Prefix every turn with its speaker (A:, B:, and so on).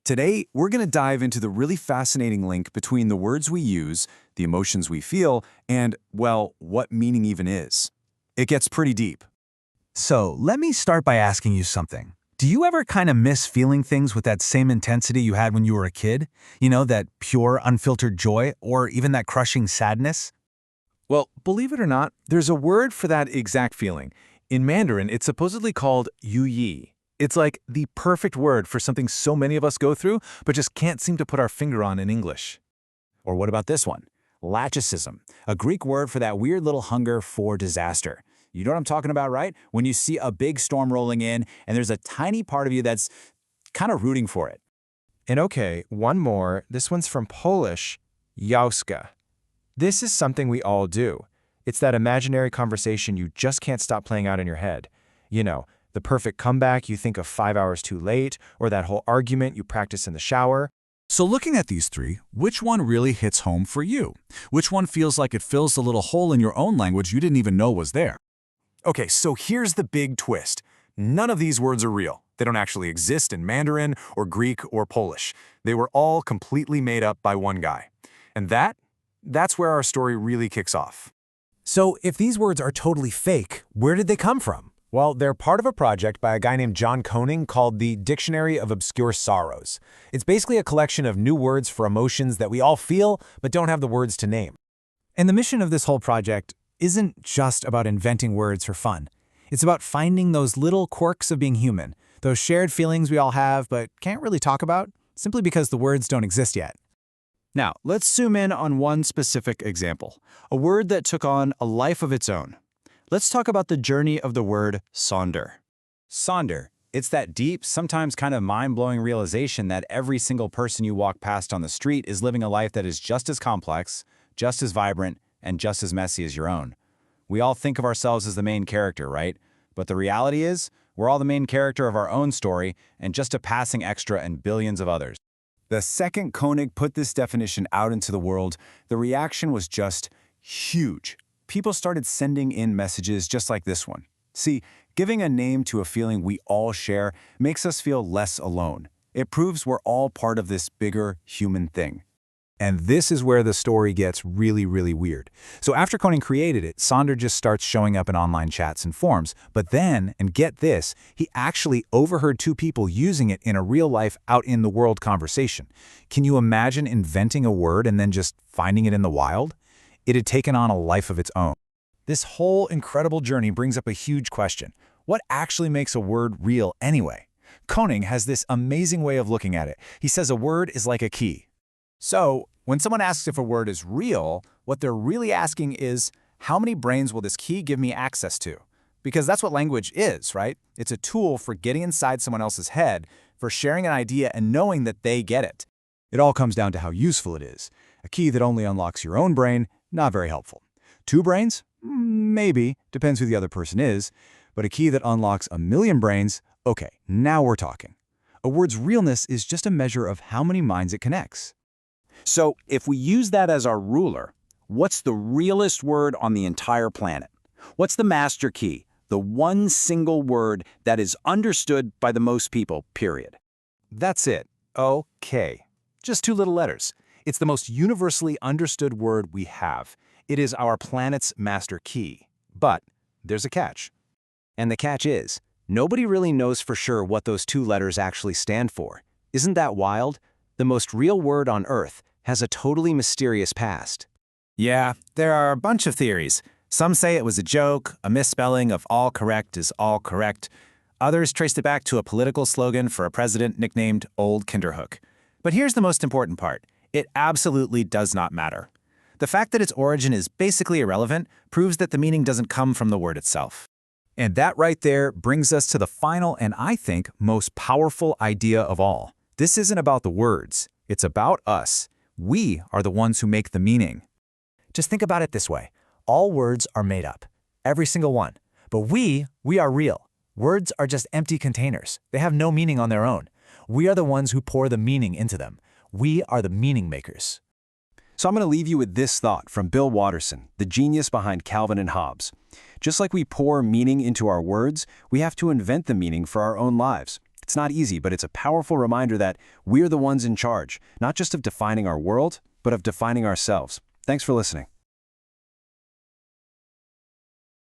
A: Today, we're going to dive into the really fascinating link between the words we use, the emotions we feel, and, well, what meaning even is. It gets pretty deep.
B: So, let me start by asking you something. Do you ever kind of miss feeling things with that same intensity you had when you were a kid? You know, that pure, unfiltered joy, or even that crushing sadness?
A: Well, believe it or not, there's a word for that exact feeling. In Mandarin, it's supposedly called yu yi. It's like the perfect word for something so many of us go through, but just can't seem to put our finger on in English.
C: Or what about this one? Lachecism, a Greek word for that weird little hunger for disaster. You know what I'm talking about, right? When you see a big storm rolling in and there's a tiny part of you that's kind of rooting for it.
D: And okay, one more. This one's from Polish, jałska. This is something we all do. It's that imaginary conversation you just can't stop playing out in your head. You know, the perfect comeback you think of 5 hours too late, or that whole argument you practice in the shower.
B: So looking at these three, which one really hits home for you? Which one feels like it fills the little hole in your own language you didn't even know was there?
A: Okay, so here's the big twist. None of these words are real. They don't actually exist in Mandarin or Greek or Polish. They were all completely made up by one guy. And that's where our story really kicks off.
C: So if these words are totally fake, where did they come from? Well, they're part of a project by a guy named John Koenig called the Dictionary of Obscure Sorrows. It's basically a collection of new words for emotions that we all feel but don't have the words to name. And the mission of this whole project isn't just about inventing words for fun. It's about finding those little quirks of being human, those shared feelings we all have but can't really talk about, simply because the words don't exist yet.
A: Now, let's zoom in on one specific example, a word that took on a life of its own. Let's talk about the journey of the word sonder.
C: Sonder. It's that deep, sometimes kind of mind-blowing realization that every single person you walk past on the street is living a life that is just as complex, just as vibrant, and just as messy as your own. We all think of ourselves as the main character, right? But the reality is, we're all the main character of our own story and just a passing extra in billions of others. The second Koenig put this definition out into the world, the reaction was just huge. People started sending in messages just like this one. See, giving a name to a feeling we all share makes us feel less alone. It proves we're all part of this bigger human thing. And this is where the story gets really, really weird. So after Koenig created it, Sonder just starts showing up in online chats and forums. But then, and get this, he actually overheard two people using it in a real-life, out-in-the-world conversation. Can you imagine inventing a word and then just finding it in the wild? It had taken on a life of its own. This whole incredible journey brings up a huge question. What actually makes a word real anyway? Koenig has this amazing way of looking at it. He says a word is like a key. So, when someone asks if a word is real, what they're really asking is, how many brains will this key give me access to? Because that's what language is, right? It's a tool for getting inside someone else's head, for sharing an idea and knowing that they get it. It all comes down to how useful it is. A key that only unlocks your own brain, not very helpful. 2 brains? Maybe, depends who the other person is. But a key that unlocks 1,000,000 brains? Okay, now we're talking. A word's realness is just a measure of how many minds it connects. So, if we use that as our ruler, what's the realest word on the entire planet? What's the master key? The one single word that is understood by the most people, period. That's it. Okay. Just 2 little letters. It's the most universally understood word we have. It is our planet's master key. But there's a catch. And the catch is, nobody really knows for sure what those 2 letters actually stand for. Isn't that wild? The most real word on Earth has a totally mysterious past.
E: Yeah, there are a bunch of theories. Some say it was a joke, a misspelling of all correct is all correct. Others traced it back to a political slogan for a president nicknamed Old Kinderhook. But here's the most important part. It absolutely does not matter. The fact that its origin is basically irrelevant proves that the meaning doesn't come from the word itself.
C: And that right there brings us to the final and I think most powerful idea of all. This isn't about the words. It's about us. We are the ones who make the meaning. Just think about it this way. All words are made up. Every single one. But we are real. Words are just empty containers. They have no meaning on their own. We are the ones who pour the meaning into them. We are the meaning makers.
A: So I'm going to leave you with this thought from Bill Watterson, the genius behind Calvin and Hobbes. Just like we pour meaning into our words, we have to invent the meaning for our own lives.
C: It's not easy, but it's a powerful reminder that we're the ones in charge, not just of defining our world, but of defining ourselves. Thanks for listening.